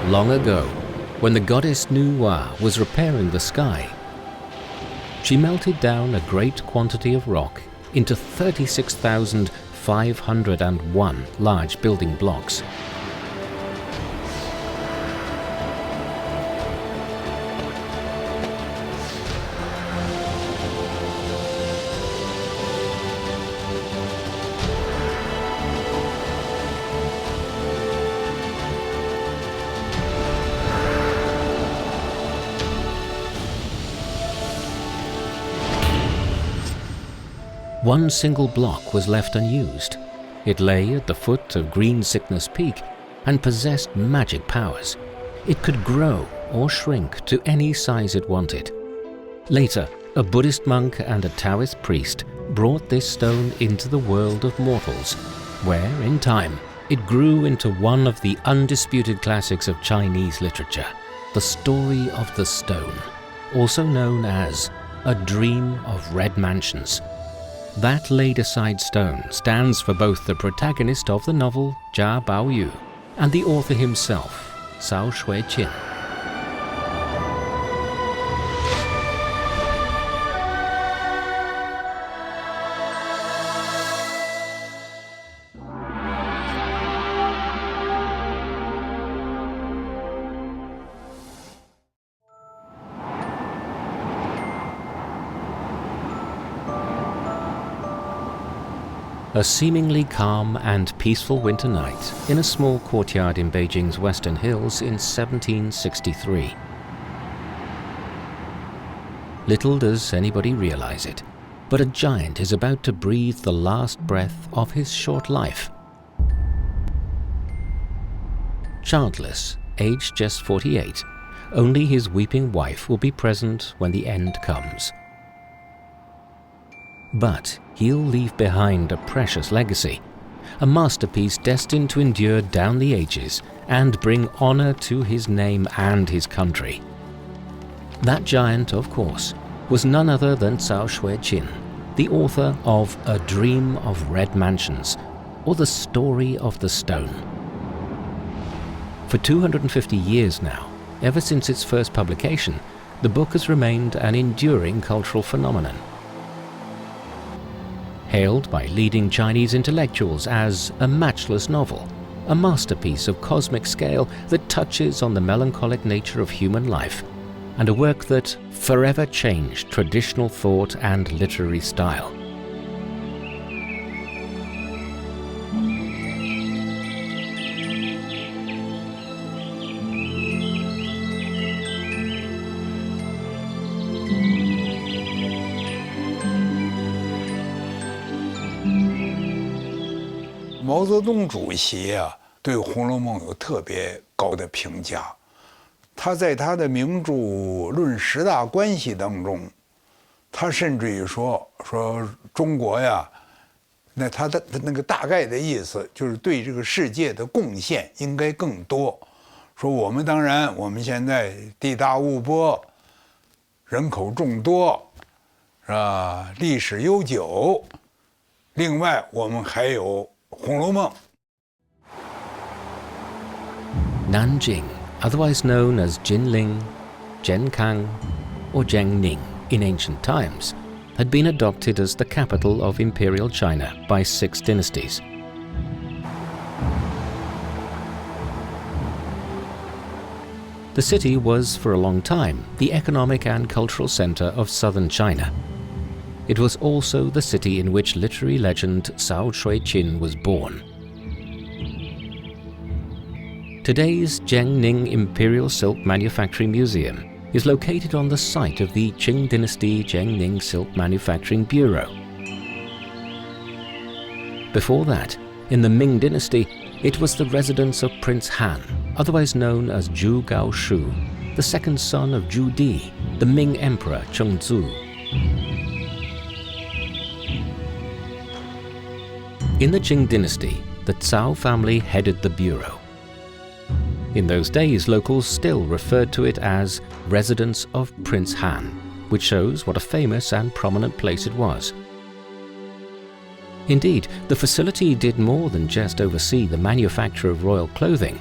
long ago, when the goddess Nuwa was repairing the sky, she melted down a great quantity of rock into 36,501 large building blocks. One single block was left unused. It lay at the foot of Green Sickness Peak and possessed magic powers. It could grow or shrink to any size it wanted. Later, a Buddhist monk and a Taoist priest brought this stone into the world of mortals, where, in time, it grew into one of the undisputed classics of Chinese literature, The Story of the Stone, also known as A Dream of Red Mansions. That laid-aside stone stands for both the protagonist of the novel, Jia Baoyu, and the author himself, Cao Xueqin. A seemingly calm and peaceful winter night in a small courtyard in Beijing's Western Hills in 1763. Little does anybody realize it, but a giant is about to breathe the last breath of his short life. Childless, aged just 48, only his weeping wife will be present when the end comes. But he'll leave behind a precious legacy, a masterpiece destined to endure down the ages and bring honor to his name and his country. That giant, of course, was none other than Cao Xueqin, the author of A Dream of Red Mansions, or The Story of the Stone. For 250 years now, ever since its first publication, the book has remained an enduring cultural phenomenon. Hailed by leading Chinese intellectuals as a matchless novel, a masterpiece of cosmic scale that touches on the melancholic nature of human life, and a work that forever changed traditional thought and literary style. 毛泽东主席啊，对《红楼梦》有特别高的评价。他在他的名著《论十大关系》当中，他甚至于说中国呀，那他的那个大概的意思就是对这个世界的贡献应该更多。说我们当然我们现在地大物博，人口众多，是吧？历史悠久。另外我们还有《红楼梦》。Nanjing, otherwise known as Jinling, Zhenkang, or Jiangning in ancient times, had been adopted as the capital of Imperial China by 6 dynasties. The city was, for a long time, the economic and cultural center of southern China. It was also the city in which literary legend Cao Xueqin was born. Today's Jiangning Imperial Silk Manufacturing Museum is located on the site of the Qing Dynasty Jiangning Silk Manufacturing Bureau. Before that, in the Ming Dynasty, it was the residence of Prince Han, otherwise known as Zhu Gaoshu, the second son of Zhu Di, the Ming Emperor Chengzu. In the Qing Dynasty, the Cao family headed the bureau. In those days, locals still referred to it as Residence of Prince Han, which shows what a famous and prominent place it was. Indeed, the facility did more than just oversee the manufacture of royal clothing.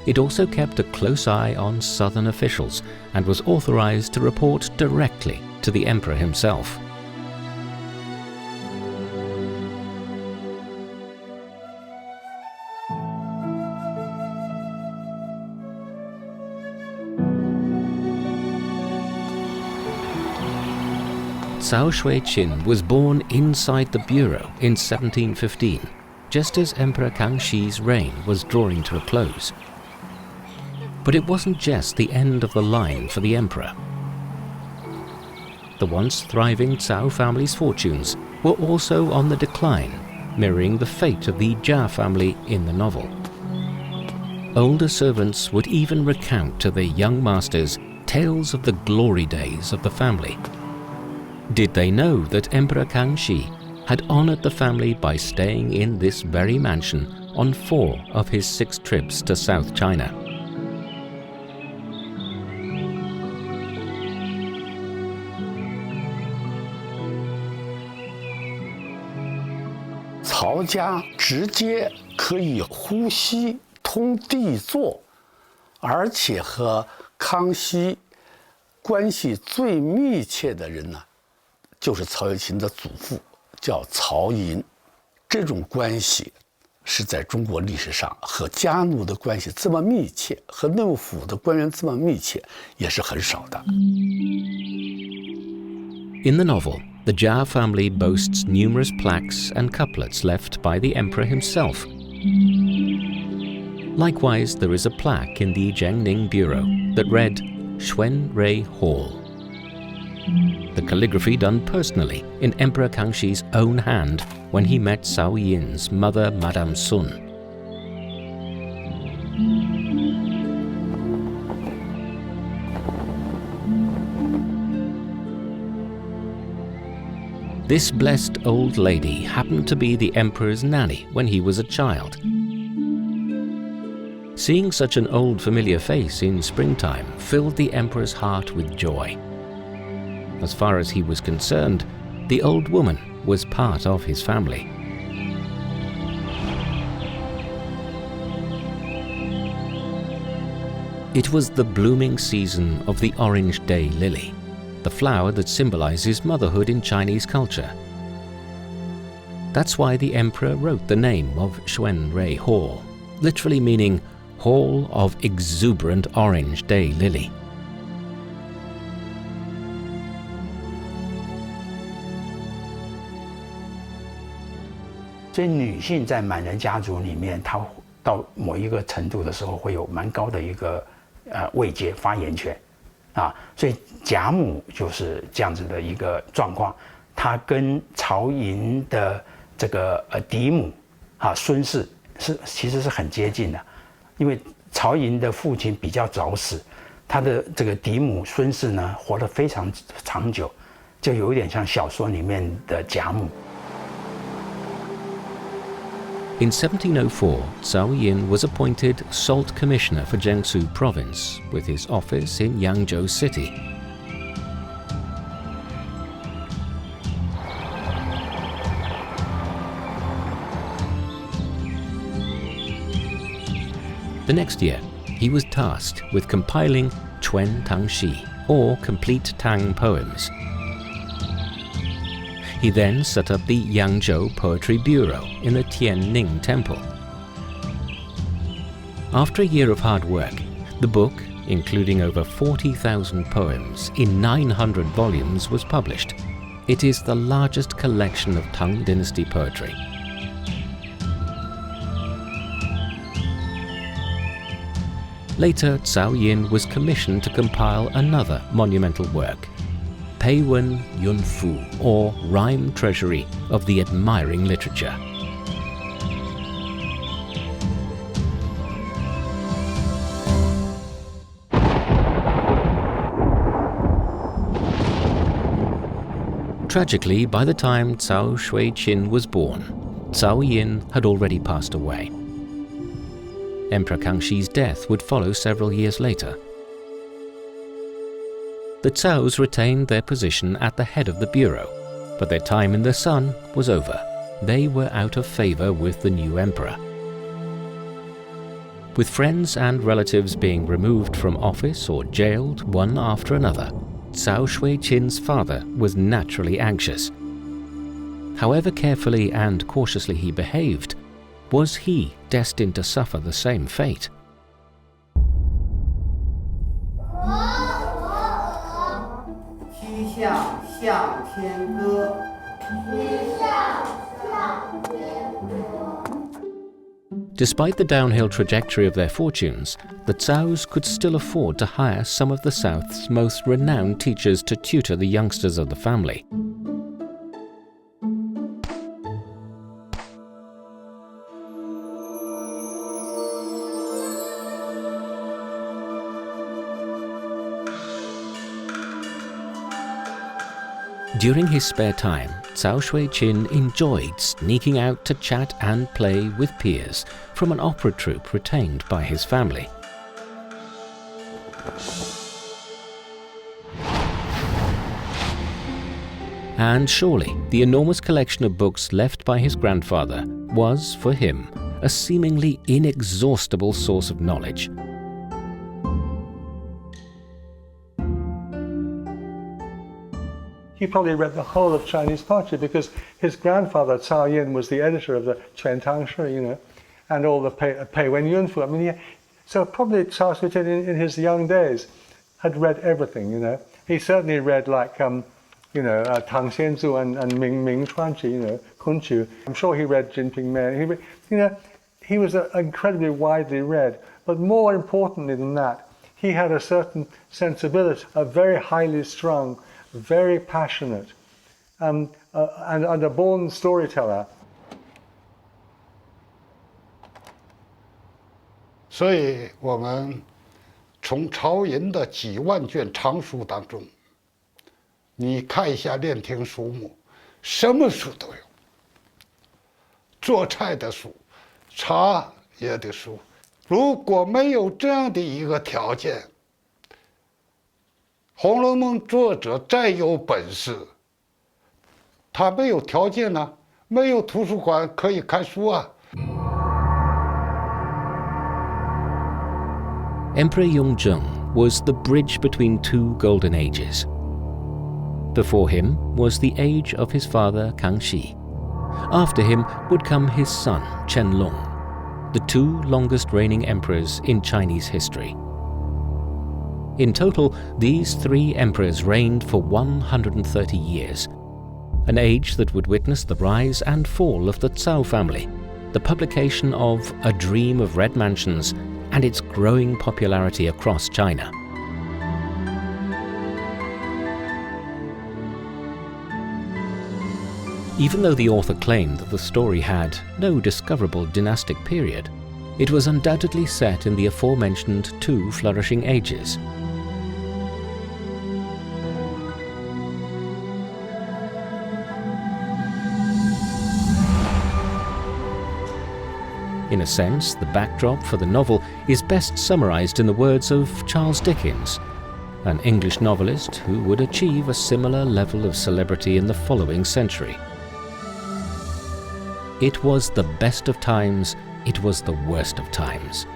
It also kept a close eye on southern officials and was authorized to report directly to the emperor himself. Cao Xueqin was born inside the bureau in 1715, just as Emperor Kangxi's reign was drawing to a close. But it wasn't just the end of the line for the emperor. The once thriving Cao family's fortunes were also on the decline, mirroring the fate of the Jia family in the novel. Older servants would even recount to their young masters tales of the glory days of the family. Did they know that Emperor Kangxi had honored the family by staying in this very mansion on 4 of his 6 trips to South China? Cao家直接可以呼吸通地坐，而且和康熙关系最密切的人呢，就是曹雪芹的祖父，叫曹寅。这种关系是在中国历史上和家奴的关系这么密切，和内务府的官员这么密切，也是很少的。In the novel, the Jia family boasts numerous plaques and couplets left by the emperor himself. Likewise, there is a plaque in the Jiangning bureau that read Xuan Rui Hall. The calligraphy done personally in Emperor Kangxi's own hand when he met Cao Yin's mother, Madame Sun. This blessed old lady happened to be the emperor's nanny when he was a child. Seeing such an old familiar face in springtime filled the emperor's heart with joy. As far as he was concerned, the old woman was part of his family. It was the blooming season of the orange day lily, the flower that symbolizes motherhood in Chinese culture. That's why the emperor wrote the name of Xuan Rui Hall, literally meaning Hall of Exuberant Orange Day Lily. 所以女性在满人家族里面，她到某一个程度的时候，会有蛮高的一个位阶发言权，啊，所以贾母就是这样子的一个状况。她跟曹寅的这个嫡母啊孙氏其实是很接近的，因为曹寅的父亲比较早死，他的这个嫡母孙氏呢活得非常长久，就有一点像小说里面的贾母。 In 1704, Cao Yin was appointed Salt Commissioner for Jiangsu Province, with his office in Yangzhou City. The next year, he was tasked with compiling Chuan Tangxi, or complete Tang poems. He then set up the Yangzhou Poetry Bureau in the Tianning Temple. After a year of hard work, the book, including over 40,000 poems in 900 volumes, was published. It is the largest collection of Tang Dynasty poetry. Later, Cao Yin was commissioned to compile another monumental work, Peiwen Yunfu, or Rhyme Treasury of the Admiring Literature. Tragically, by the time Cao Xueqin was born, Cao Yin had already passed away. Emperor Kangxi's death would follow several years later. The Caos retained their position at the head of the bureau, but their time in the sun was over. They were out of favor with the new emperor. With friends and relatives being removed from office or jailed one after another, Cao Xueqin's father was naturally anxious. However carefully and cautiously he behaved, was he destined to suffer the same fate? Despite the downhill trajectory of their fortunes, the Caos could still afford to hire some of the South's most renowned teachers to tutor the youngsters of the family. During his spare time, Cao Xueqin enjoyed sneaking out to chat and play with peers from an opera troupe retained by his family. And surely the enormous collection of books left by his grandfather was, for him, a seemingly inexhaustible source of knowledge. He probably read the whole of Chinese poetry because his grandfather, Cao Yin, was the editor of the Quan Tang Shi, and all the Pei Wen Yun Fu. I mean, so probably Cao Xueqin in his young days had read everything, He certainly read like, Tang Xianzu and Ming Chuanqi, Kun Chu. I'm sure he read Jinping Men. He was incredibly widely read. But more importantly than that, he had a certain sensibility, a very highly strung, very passionate, and a born storyteller. 所以我们从曹寅的几万卷藏书当中，你看一下练听书目，什么书都有，做菜的书，茶叶的书。如果没有这样的一个条件， 《红楼梦》作者再有本事，他没有条件呢，没有图书馆可以看书啊。 Emperor Yongzheng was the bridge between two golden ages. Before him was the age of his father Kangxi. After him would come his son Qianlong, the two longest reigning emperors in Chinese history. In total, these three emperors reigned for 130 years, an age that would witness the rise and fall of the Cao family, the publication of A Dream of Red Mansions, and its growing popularity across China. Even though the author claimed that the story had no discoverable dynastic period, it was undoubtedly set in the aforementioned two flourishing ages. In a sense, the backdrop for the novel is best summarized in the words of Charles Dickens, an English novelist who would achieve a similar level of celebrity in the following century. It was the best of times, it was the worst of times.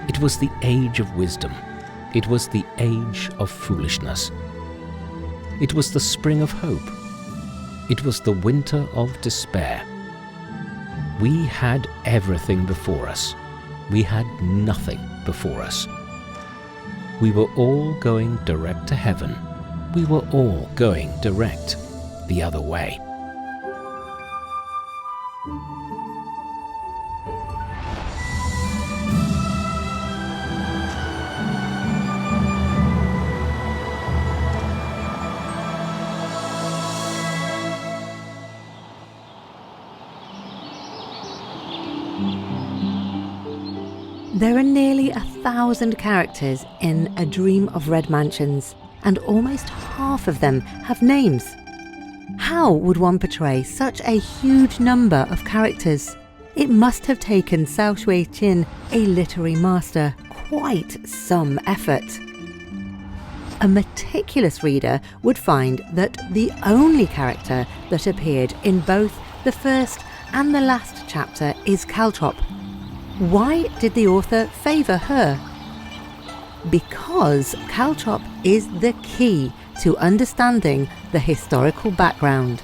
It was the age of wisdom, it was the age of foolishness. It was the spring of hope, it was the winter of despair. We had everything before us. We had nothing before us. We were all going direct to heaven. We were all going direct the other way. There are nearly 1,000 characters in A Dream of Red Mansions, and almost half of them have names. How would one portray such a huge number of characters? It must have taken Cao Xueqin, a literary master, quite some effort. A meticulous reader would find that the only character that appeared in both the first and the last chapter is Caltrop. Why did the author favour her? Because Caltrop is the key to understanding the historical background.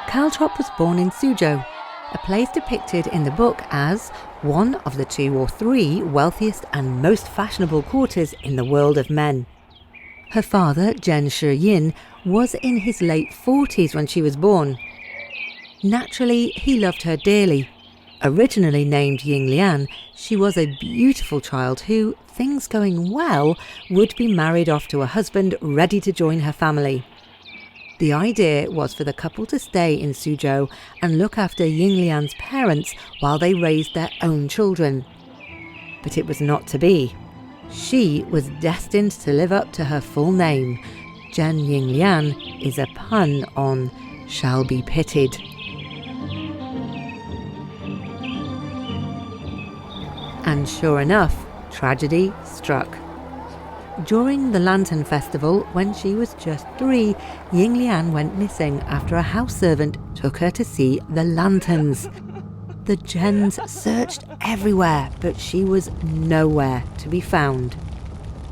Caltrop was born in Suzhou, a place depicted in the book as one of the 2 or 3 wealthiest and most fashionable quarters in the world of men. Her father, Cao Xueqin, was in his late 40s when she was born. Naturally, he loved her dearly. Originally named Yinglian, she was a beautiful child who, things going well, would be married off to a husband ready to join her family. The idea was for the couple to stay in Suzhou and look after Yinglian's parents while they raised their own children. But it was not to be. She was destined to live up to her full name. Zhen Yinglian is a pun on shall be pitied. And sure enough, tragedy struck. During the Lantern Festival, when she was just 3, Yinglian went missing after a house servant took her to see the lanterns. The Zhens searched everywhere, but she was nowhere to be found.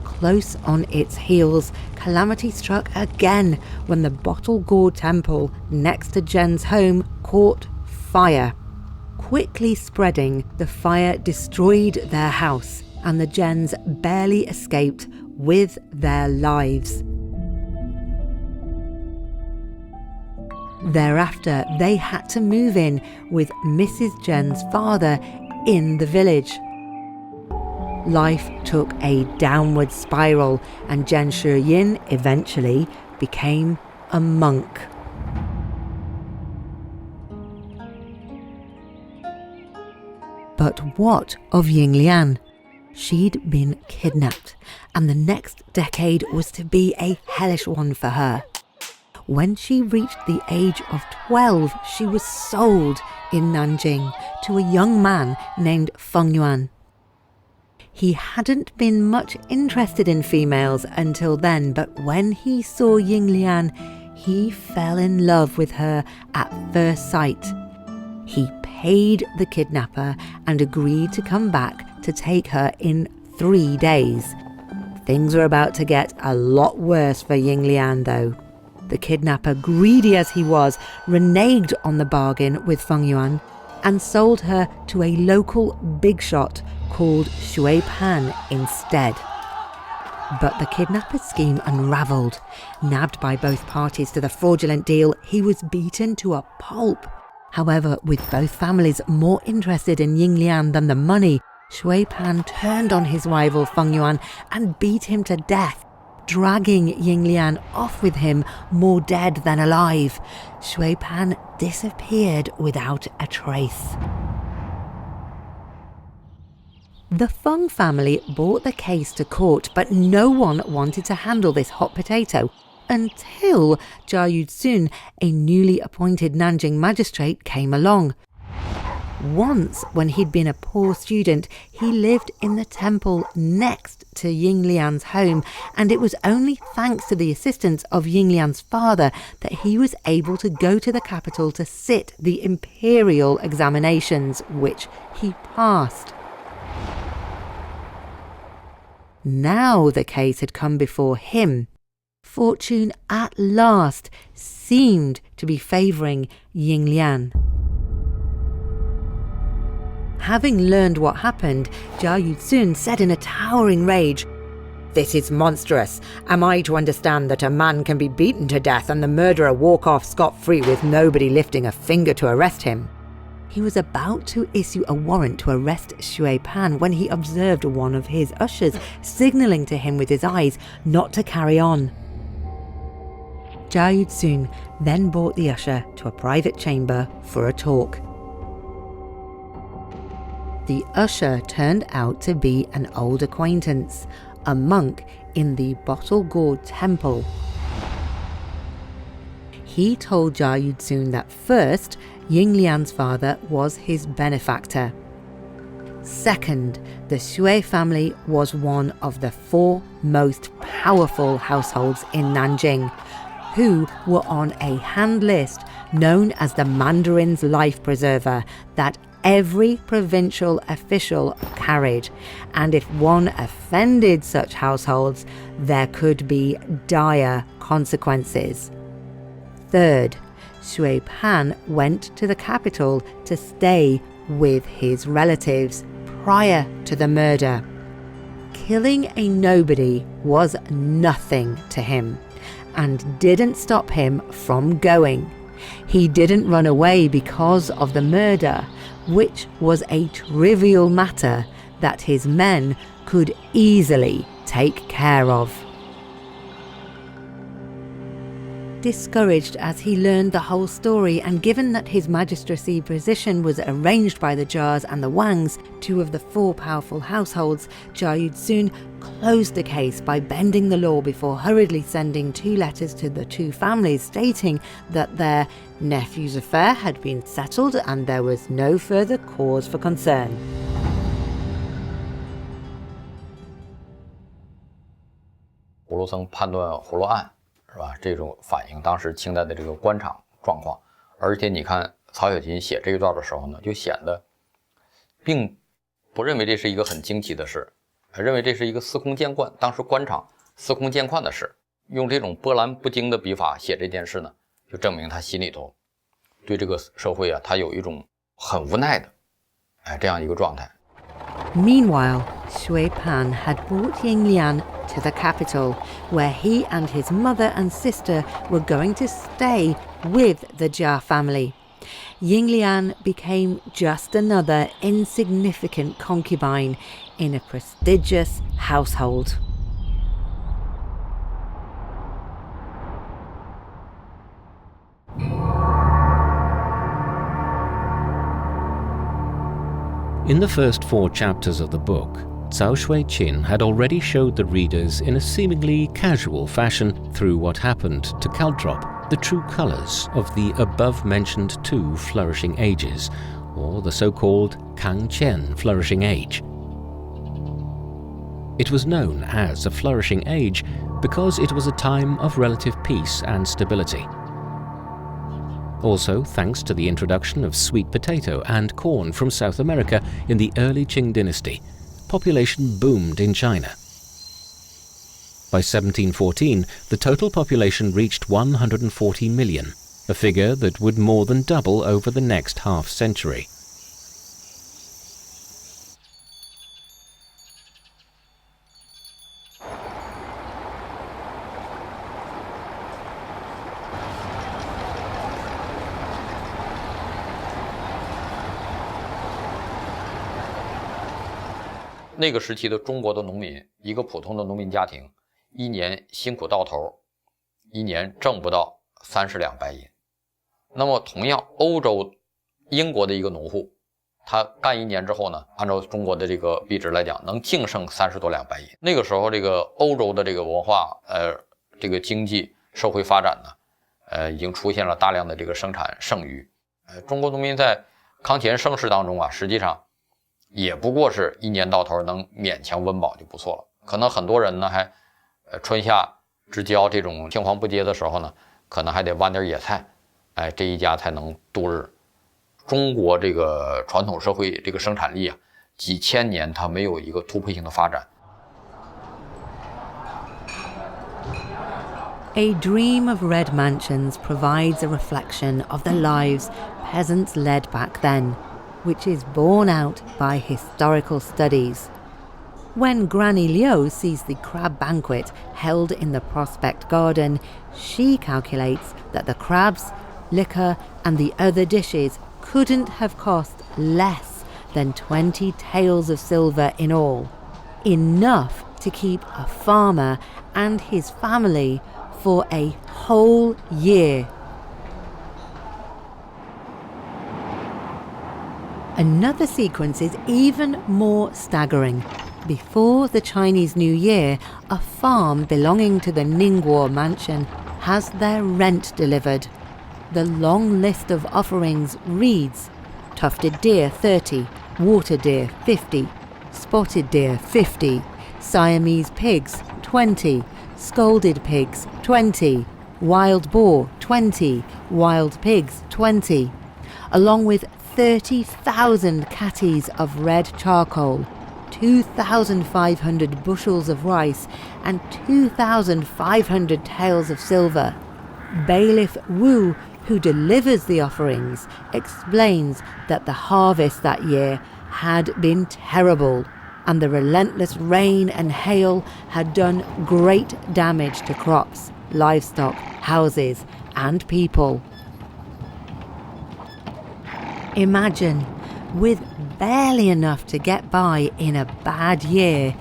Close on its heels, calamity struck again when the Bottle Gourd Temple next to Zhen's home caught fire. Quickly spreading, the fire destroyed their house, and the Zhens barely escaped with their lives. Thereafter, they had to move in with Mrs. Zhen's father in the village. Life took a downward spiral, and Cao Xueqin eventually became a monk. But what of Yinglian? She'd been kidnapped, and the next decade was to be a hellish one for her. When she reached the age of 12, she was sold in Nanjing to a young man named Feng Yuan. He hadn't been much interested in females until then, but when he saw Yinglian, he fell in love with her at first sight. He paid the kidnapper and agreed to come back to take her in 3 days. Things were about to get a lot worse for Yinglian though. The kidnapper, greedy as he was, reneged on the bargain with Feng Yuan and sold her to a local big shot called Shui Pan instead. But the kidnapper's scheme unravelled. Nabbed by both parties to the fraudulent deal, he was beaten to a pulp. However, with both families more interested in Yinglian than the money, Shui Pan turned on his rival Feng Yuan and beat him to death, dragging Yinglian off with him more dead than alive. Shui Pan disappeared without a trace. The Feng family brought the case to court, but no one wanted to handle this hot potato until Zhao Yuzun, a newly appointed Nanjing magistrate, came along. Once, when he'd been a poor student, he lived in the temple next to Yinglian's home, and it was only thanks to the assistance of Yinglian's father that he was able to go to the capital to sit the Imperial examinations, which he passed. Now the case had come before him. Fortune at last seemed to be favouring Yinglian. Having learned what happened, Zhao Yuzun said in a towering rage, "This is monstrous. Am I to understand that a man can be beaten to death and the murderer walk off scot-free with nobody lifting a finger to arrest him?" He was about to issue a warrant to arrest Shui Pan when he observed one of his ushers signalling to him with his eyes not to carry on. Zhao Yuzun then brought the usher to a private chamber for a talk. The usher turned out to be an old acquaintance, a monk in the Bottle Gourd Temple. He told Zhao Yuzun that first, Yinglian's father was his benefactor. Second, the Shui family was one of the 4 most powerful households in Nanjing, who were on a hand list known as the Mandarin's life preserver that every provincial official carried, and if one offended such households, there could be dire consequences. Third, Xueqin went to the capital to stay with his relatives prior to the murder. Killing a nobody was nothing to him, and didn't stop him from going. He didn't run away because of the murder, which was a trivial matter that his men could easily take care of. Discouraged as he learned the whole story, and given that his magistracy position was arranged by the Jias and the Wangs, two of the four powerful households, Jia soon closed the case by bending the law before hurriedly sending 2 letters to the 2 families stating that their nephew's affair had been settled and there was no further cause for concern. 葫芦僧判断葫芦案，是吧？这种反映当时清代的这个官场状况。而且你看曹雪芹写这一段的时候呢，就显得并不认为这是一个很惊奇的事，认为这是一个司空见惯，当时官场司空见惯的事。用这种波澜不惊的笔法写这件事呢，就证明他心里头对这个社会啊，他有一种很无奈的这样一个状态。Meanwhile, Xueqin had brought Yinglian to the capital, where he and his mother and sister were going to stay with the Jia family. Yinglian became just another insignificant concubine in a prestigious household. In the first 4 chapters of the book, Cao Xueqin had already showed the readers in a seemingly casual fashion through what happened to Caltrop the true colours of the above-mentioned 2 flourishing ages, or the so-called Kangqian flourishing age. It was known as a flourishing age because it was a time of relative peace and stability. Also, thanks to the introduction of sweet potato and corn from South America in the early Qing dynasty, population boomed in China. By 1714, the total population reached 140 million, a figure that would more than double over the next half-century. "那个时期的中国的农民，一个普通的农民家庭，一年辛苦到头，一年挣不到30两白银。那么同样，欧洲、英国的一个农户，他干一年之后呢，按照中国的这个币值来讲，能净剩30多两白银。那个时候，这个欧洲的这个文化，这个经济社会发展呢，已经出现了大量的这个生产剩余。中国农民在康乾盛世当中啊，实际上也不过是一年到头能勉强温饱就不错了。可能很多人呢还春夏之交这种青黄不接的时候呢，可能还得挖点野菜，这一家才能度日。中国这个传统社会这个生产力啊，几千年它没有一个突破性的发展。A dream of red mansions provides a reflection of the lives peasants led back then, which is borne out by historical studies. When Granny Liu sees the crab banquet held in the Prospect Garden, she calculates that the crabs, liquor and the other dishes couldn't have cost less than 20 taels of silver in all, enough to keep a farmer and his family for a whole year. Another sequence is even more staggering. Before the Chinese New Year, a farm belonging to the Ningguo mansion has their rent delivered. The long list of offerings reads: tufted deer 30, water deer 50, spotted deer 50, Siamese pigs 20, scalded pigs 20, wild boar 20, wild pigs 20, along with 30,000 catties of red charcoal, 2,500 bushels of rice, and 2,500 taels of silver. Bailiff Wu, who delivers the offerings, explains that the harvest that year had been terrible, and the relentless rain and hail had done great damage to crops, livestock, houses, and people. Imagine, with barely enough to get by in a bad year,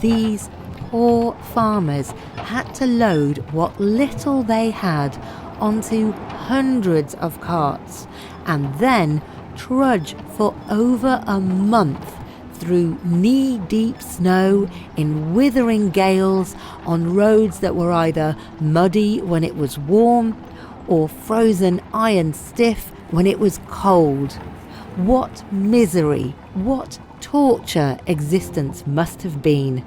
these poor farmers had to load what little they had onto hundreds of carts and then trudge for over a month through knee-deep snow, in withering gales, on roads that were either muddy when it was warm or frozen iron stiff when it was cold. What misery, what torture existence must have been.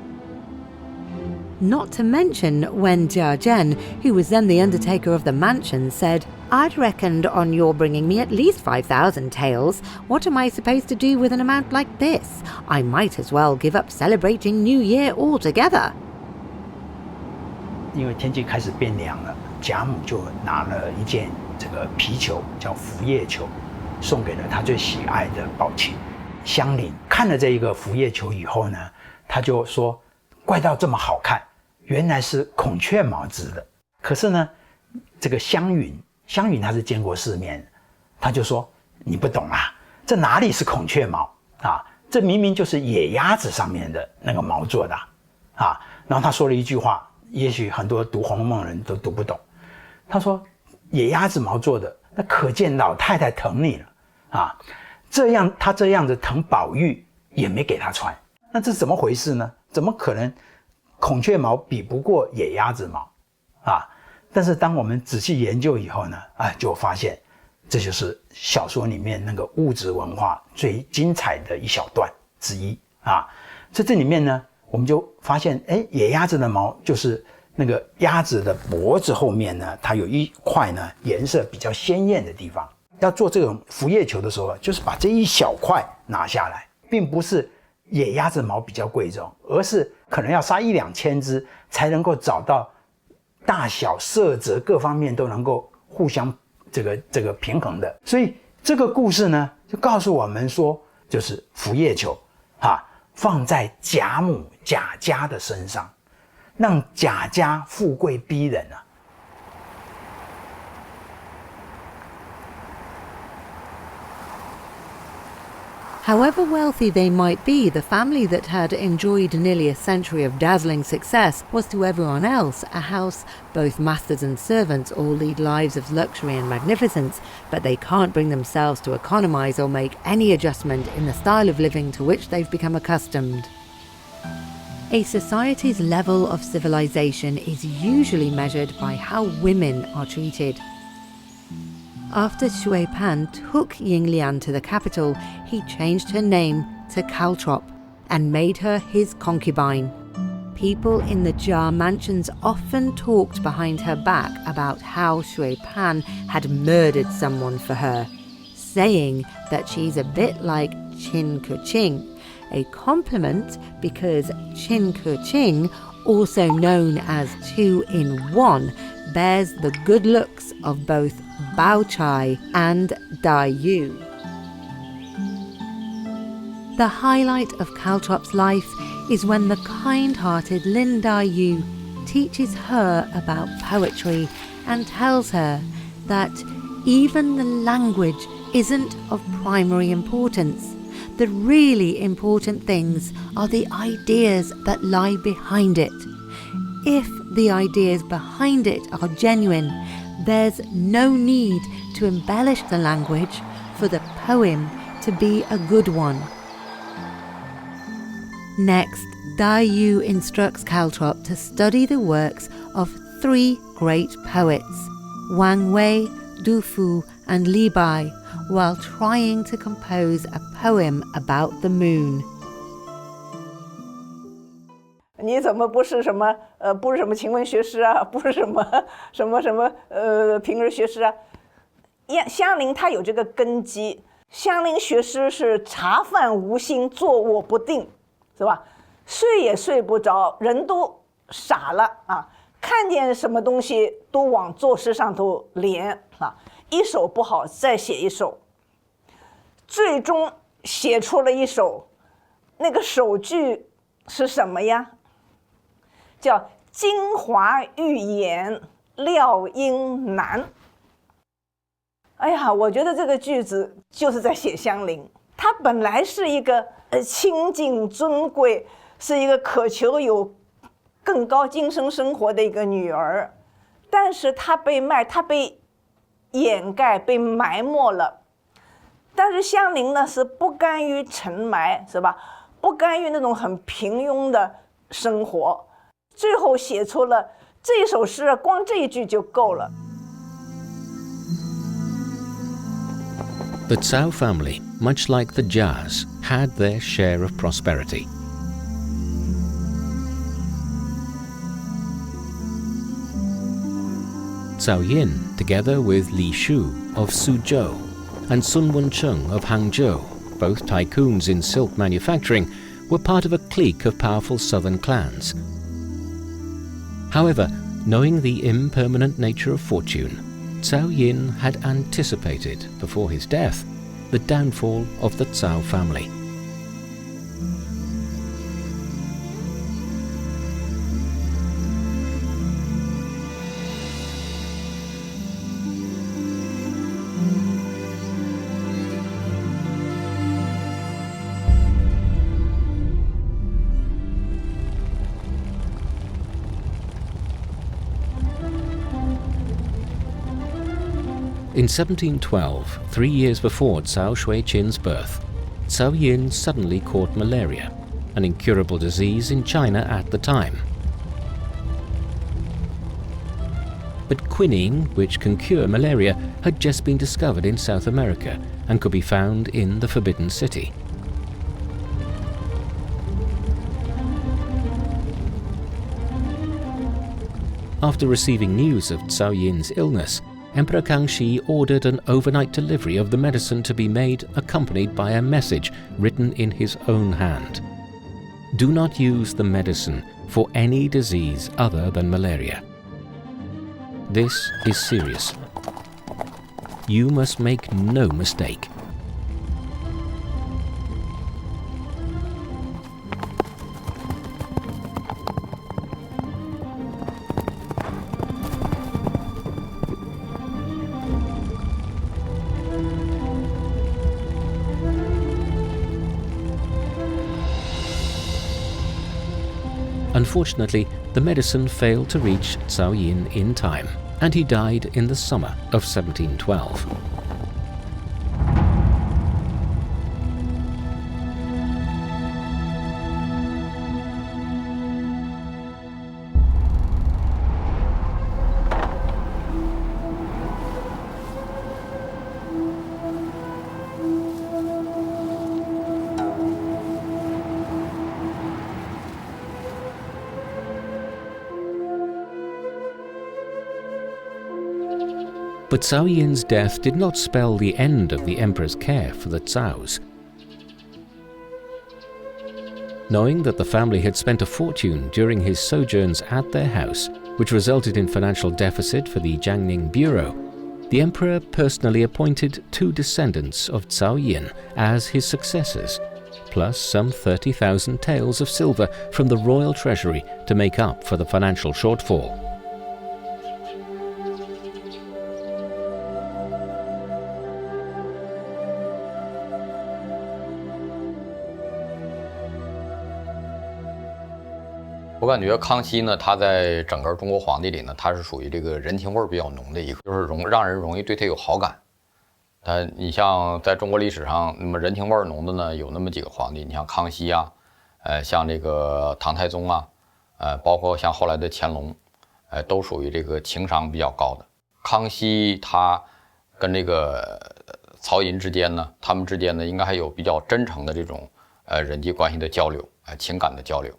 Not to mention when Jia Zhen, who was then the undertaker of the mansion, said, "I'd reckoned on your bringing me at least 5,000 taels. What am I supposed to do with an amount like this? I might as well give up celebrating New Year altogether." 因为天气开始变凉了，贾母就拿了一件这个皮球，叫拂叶球，送给了他最喜爱的宝琴香菱。看了这一个拂叶球以后呢，他就说：“怪到这么好看，原来是孔雀毛织的。”可是呢，这个香云他是见过世面，他就说：“你不懂啊，这哪里是孔雀毛啊？这明明就是野鸭子上面的那个毛做的啊！”然后他说了一句话，也许很多读《红楼梦》的人都读不懂。他说：“野鸭子毛做的，那可见老太太疼你了啊！他这样子疼宝玉也没给他穿，那这是怎么回事呢？怎么可能孔雀毛比不过野鸭子毛啊？”但是当我们仔细研究以后呢，就发现这就是小说里面那个物质文化最精彩的一小段之一啊。在这里面呢，我们就发现，野鸭子的毛就是那个鸭子的脖子后面呢，它有一块呢颜色比较鲜艳的地方。要做这种拂叶球的时候，就是把这一小块拿下来，并不是野鸭子毛比较贵重，而是可能要杀1-2千只才能够找到大小色泽各方面都能够互相这个平衡的。所以这个故事呢，就告诉我们说，就是拂叶球放在贾母贾家的身上，让贾家富贵逼人啊。However wealthy they might be, the family that had enjoyed nearly a century of dazzling success was to everyone else a house. Both masters and servants all lead lives of luxury and magnificence, but they can't bring themselves to economize or make any adjustment in the style of living to which they've become accustomed. A society's level of civilization is usually measured by how women are treated. After Xueqin took Yinglian to the capital, he changed her name to Caltrop and made her his concubine. People in the Jia mansions often talked behind her back about how Xueqin had murdered someone for her, saying that she's a bit like Qing, a compliment because Qing, also known as 2-in-1, bears the good looks of both Bao Chai and Dai Yu. The highlight of Caltrop's life is when the kind-hearted Lin Dai Yu teaches her about poetry and tells her that even the language isn't of primary importance. The really important things are the ideas that lie behind it. If the ideas behind it are genuine, there's no need to embellish the language for the poem to be a good one. Next, Dai Yu instructs Caltrop to study the works of 3 great poets, Wang Wei, Du Fu, and Li Bai, while trying to compose a poem about the moon. 你怎么不是什么晴雯学诗啊，不是什么平日学诗啊？香菱她有这个根基，香菱学诗是茶饭无心，坐卧不定，是吧？睡也睡不着，人都傻了啊！看见什么东西都往作诗上头连啊，一首不好再写一首，最终写出了一首，那个首句是什么呀？叫“京华玉颜料应难”。哎呀，我觉得这个句子就是在写香菱。她本来是一个清净尊贵，是一个渴求有更高精神生活的一个女儿，但是她被她被掩盖、被埋没了。但是香菱呢，是不甘于沉埋，是吧？不甘于那种很平庸的生活，最后写出了这首诗，光这一句就够了。The Cao family, much like the Jias, had their share of prosperity. Cao Yin, together with Li Shu of Suzhou and Sun Wencheng of Hangzhou, both tycoons in silk manufacturing, were part of a clique of powerful southern clans. However, knowing the impermanent nature of fortune, Cao Yin had anticipated, before his death, the downfall of the Cao family. In 1712, 3 years before Cao Xueqin's birth, Cao Yin suddenly caught malaria, an incurable disease in China at the time. But quinine, which can cure malaria, had just been discovered in South America and could be found in the Forbidden City. After receiving news of Cao Yin's illness, Emperor Kangxi ordered an overnight delivery of the medicine to be made, accompanied by a message written in his own hand. Do not use the medicine for any disease other than malaria. This is serious. You must make no mistake. Unfortunately, the medicine failed to reach Cao Yin in time, and he died in the summer of 1712. But Cao Yin's death did not spell the end of the emperor's care for the Caos. Knowing that the family had spent a fortune during his sojourns at their house, which resulted in financial deficit for the Jiangning Bureau, the emperor personally appointed 2 descendants of Cao Yin as his successors, plus some 30,000 taels of silver from the royal treasury to make up for the financial shortfall. I 我感觉康熙呢，他在整个中国皇帝里呢，他是属于这个人情味儿比较浓的一个，就是让人容易对他有好感。你像在中国历史上，那么人情味儿浓的呢，有那么几个皇帝，你像康熙啊，像这个唐太宗啊，包括像后来的乾隆，都属于这个情商比较高的。康熙他跟这个曹寅之间呢，他们之间呢，应该还有比较真诚的这种人际关系的交流，情感的交流。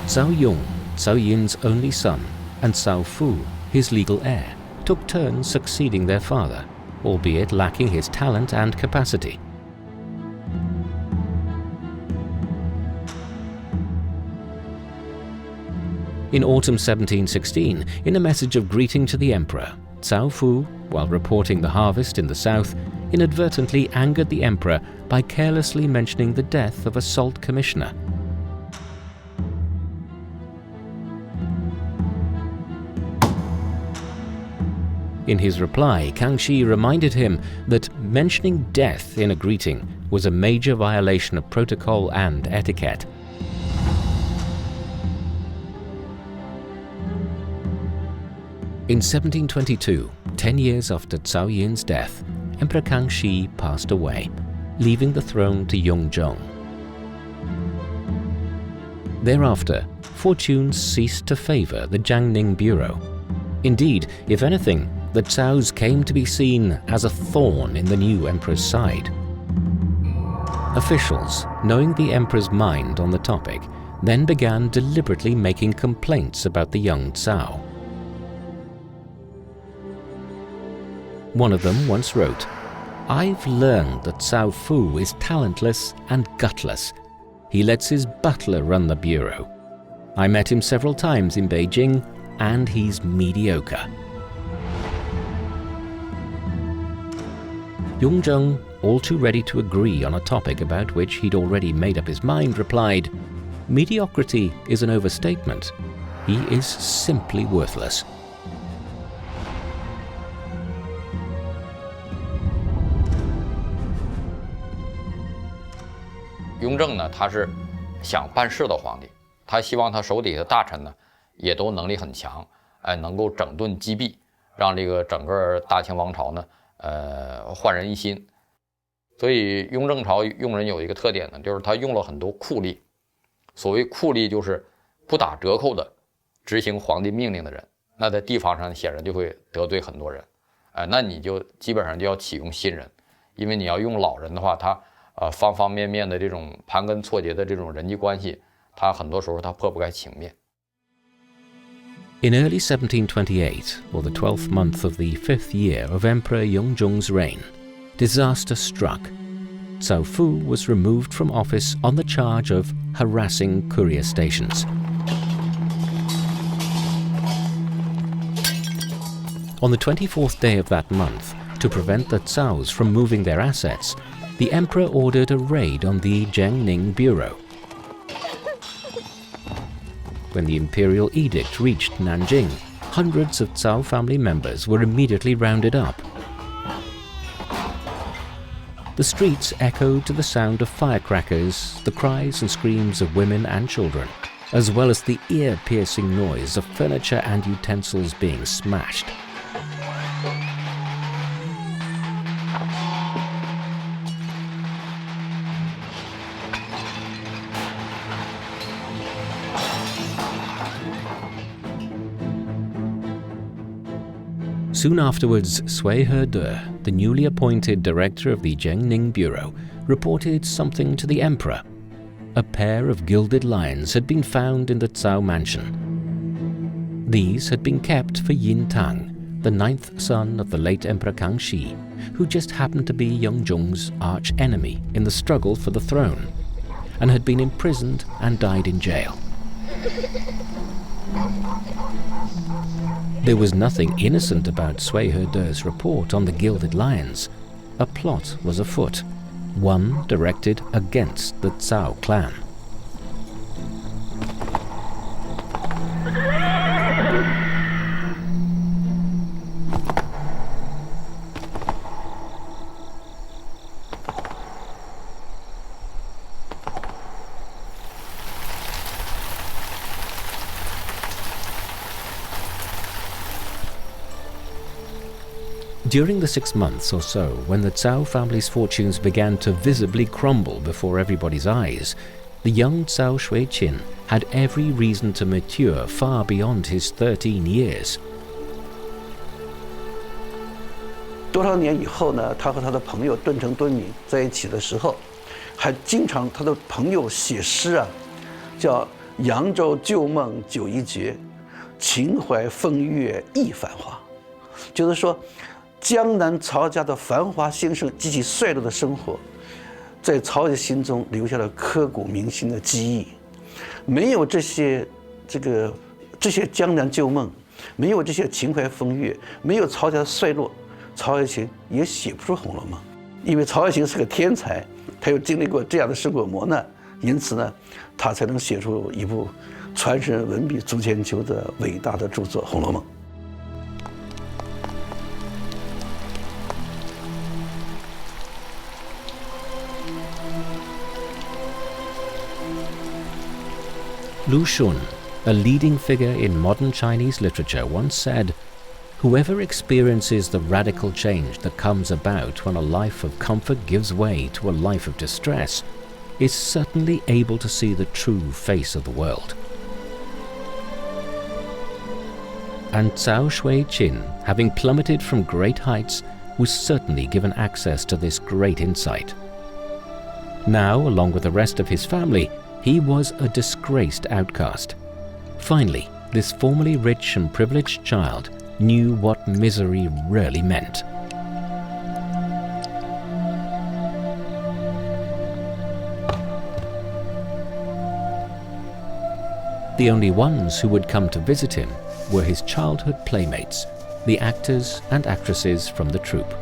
Cao Yong, Cao Yin's only son, and Cao Fu, his legal heir, took turns succeeding their father, albeit lacking his talent and capacity. In autumn 1716, in a message of greeting to the emperor, Cao Fu, while reporting the harvest in the south, inadvertently angered the emperor by carelessly mentioning the death of a salt commissioner. In his reply, Kangxi reminded him that mentioning death in a greeting was a major violation of protocol and etiquette. In 1722, 10 years after Cao Yin's death, Emperor Kangxi passed away, leaving the throne to Yongzheng. Thereafter, fortunes ceased to favor the Jiangning Bureau. Indeed, if anything, the Caos came to be seen as a thorn in the new emperor's side. Officials, knowing the emperor's mind on the topic, then began deliberately making complaints about the young Cao. One of them once wrote, "I've learned that Cao Fu is talentless and gutless. He lets his butler run the bureau. I met him several times in Beijing, and he's mediocre." Yongzheng, all too ready to agree on a topic about which he'd already made up his mind, replied, "Mediocrity is an overstatement. He is simply worthless."雍正呢，他是想办事的皇帝，他希望他手底下的大臣呢，也都能力很强，能够整顿积弊，让这个整个大清王朝呢，焕然一新。所以雍正朝用人有一个特点呢，就是他用了很多酷吏。所谓酷吏，就是不打折扣的执行皇帝命令的人。那在地方上显然就会得罪很多人，那你就基本上就要启用新人，因为你要用老人的话，他方方面面的这种盘根错节的这种人际关系，他很多时候他破不开情面。In early 1728, or the 12th month of the 5th year of Emperor Yongzheng's reign, disaster struck. Cao Fu was removed from office on the charge of harassing courier stations. On the 24th day of that month, to prevent the Caos from moving their assets, the emperor ordered a raid on the Jiangning Bureau. When the Imperial edict reached Nanjing, hundreds of Cao family members were immediately rounded up. The streets echoed to the sound of firecrackers, the cries and screams of women and children, as well as the ear-piercing noise of furniture and utensils being smashed. Soon afterwards, Xuehe, the newly appointed director of the Jiangning Bureau, reported something to the emperor. A pair of gilded lions had been found in the Cao mansion. These had been kept for Yin Tang, the 9th son of the late Emperor Kangxi, who just happened to be Yongzheng's arch-enemy in the struggle for the throne, and had been imprisoned and died in jail. There was nothing innocent about Xuehe's report on the gilded lions. A plot was afoot, one directed against the Cao clan. During the 6 months or so, when the Cao family's fortunes began to visibly crumble before everybody's eyes, the young Cao Xueqin had every reason to mature far beyond his 13 years. 多少年以后呢，他和他的朋友顿成敦敏在一起的时候，还经常他的朋友写诗啊，叫扬州旧梦酒一绝，秦淮风月亦繁华，就是说，江南曹家的繁华兴盛及其衰落的生活，在曹家心中留下了刻骨铭心的记忆。没有这些江南旧梦，没有这些秦淮风月，没有曹家的衰落，曹雪芹也写不出《红楼梦》。因为曹雪芹是个天才，他又经历过这样的生活磨难，因此呢，他才能写出一部传神文笔足千秋的伟大的著作《红楼梦》。Lu Xun, a leading figure in modern Chinese literature, once said, "Whoever experiences the radical change that comes about when a life of comfort gives way to a life of distress is certainly able to see the true face of the world." And Cao Xueqin, having plummeted from great heights, was certainly given access to this great insight. Now, along with the rest of his family, he was a disgraced outcast. Finally, this formerly rich and privileged child knew what misery really meant. The only ones who would come to visit him were his childhood playmates, the actors and actresses from the troupe.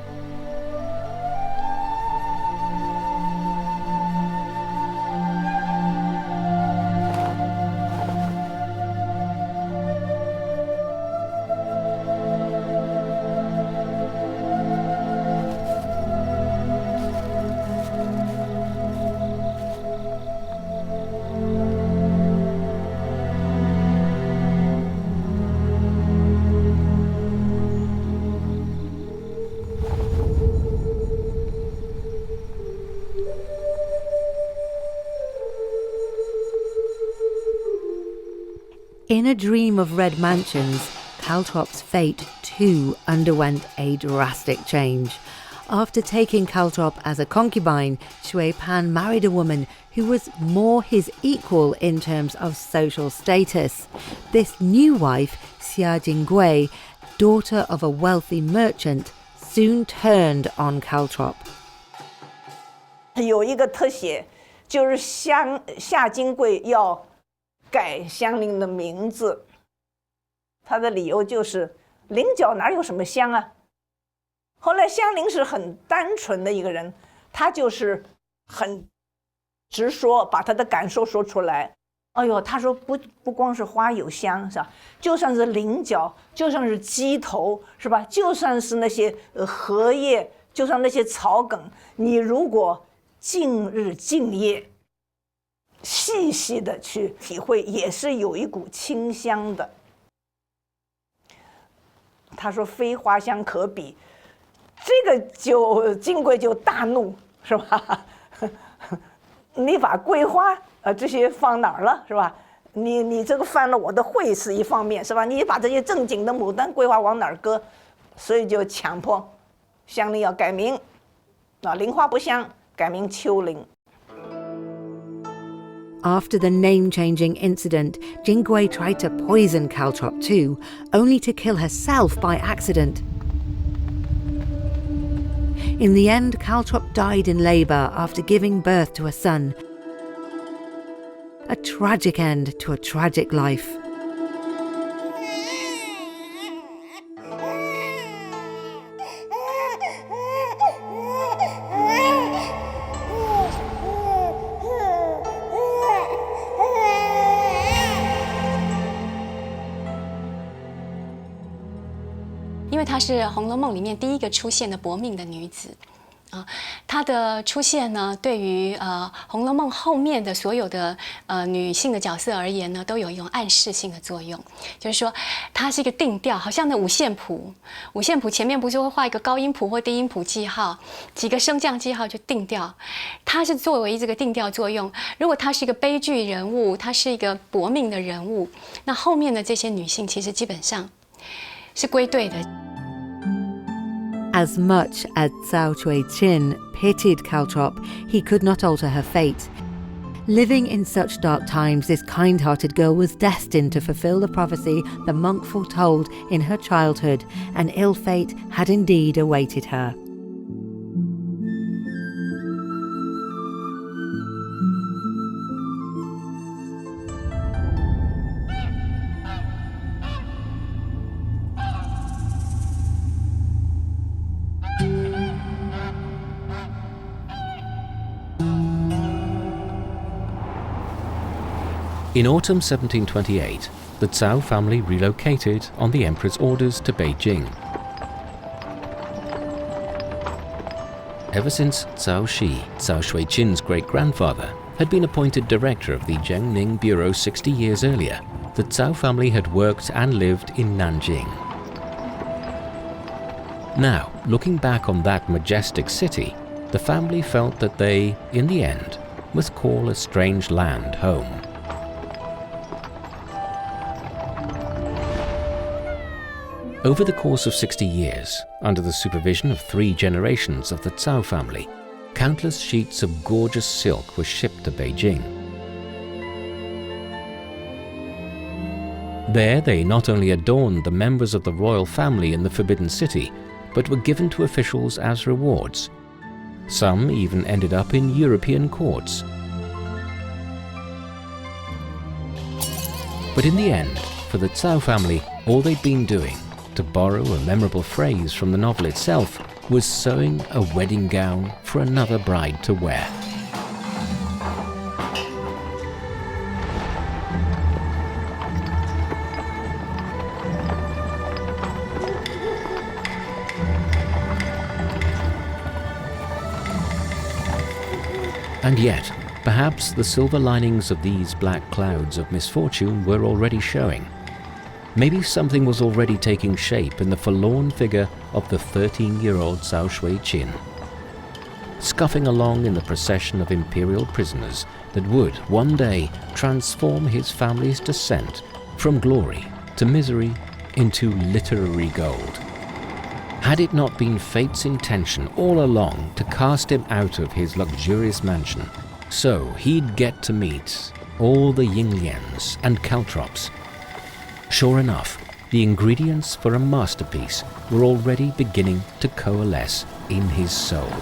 In A Dream of Red Mansions, Caltrop's fate too underwent a drastic change. After taking Caltrop as a concubine, Xueqin married a woman who was more his equal in terms of social status. This new wife, Xia Jingui, daughter of a wealthy merchant, soon turned on Caltrop. 有一个特写，就是夏金贵要改香菱的名字，他的理由就是菱角哪有什么香啊？后来香菱是很单纯的一个人，她就是很直说，把她的感受说出来。哎呦，她说不光是花有香，是吧？就算是菱角，就算是鸡头，是吧？就算是那些荷叶，就算那些草梗，你如果近日近夜细细的去体会，也是有一股清香的。他说非花香可比，这个就金贵就大怒，是吧？你把桂花这些放哪儿了，是吧？你这个犯了我的讳是一方面，是吧？你把这些正经的牡丹桂花往哪儿搁？所以就强迫香菱要改名，菱花不香，改名秋菱。After the name-changing incident, Jingui tried to poison Caltrop too, only to kill herself by accident. In the end, Caltrop died in labour after giving birth to a son. A tragic end to a tragic life. "因为她是《红楼梦》里面第一个出现的薄命的女子，她的出现呢，对于《红楼梦》后面的所有的女性的角色而言呢，都有一种暗示性的作用。就是说，它是一个定调，好像那五线谱，五线谱前面不是会画一个高音谱或低音谱记号，几个升降记号就定调。它是作为这个定调作用。如果她是一个悲剧人物，她是一个薄命的人物，那后面的这些女性其实基本上是归队的。As much as Cao Xueqin pitied Caltrop, he could not alter her fate. Living in such dark times, this kind-hearted girl was destined to fulfill the prophecy the monk foretold in her childhood, and ill fate had indeed awaited her. In autumn 1728, the Cao family relocated on the emperor's orders to Beijing. Ever since Cao Xueqin's great-grandfather, had been appointed director of the Zhengning Bureau 60 years earlier, the Cao family had worked and lived in Nanjing. Now, looking back on that majestic city, the family felt that they, in the end, must call a strange land home. Over the course of 60 years, under the supervision of 3 generations of the Cao family, countless sheets of gorgeous silk were shipped to Beijing. There they not only adorned the members of the royal family in the Forbidden City, but were given to officials as rewards. Some even ended up in European courts. But in the end, for the Cao family, all they'd been doing, to borrow a memorable phrase from the novel itself, was sewing a wedding gown for another bride to wear. And yet, perhaps the silver linings of these black clouds of misfortune were already showing. Maybe something was already taking shape in the forlorn figure of the 13-year-old Cao Xueqin, scuffing along in the procession of imperial prisoners that would one day transform his family's descent from glory to misery into literary gold. Had it not been fate's intention all along to cast him out of his luxurious mansion, so he'd get to meet all the Yinglians and Caltrops. Sure enough, the ingredients for a masterpiece were already beginning to coalesce in his soul.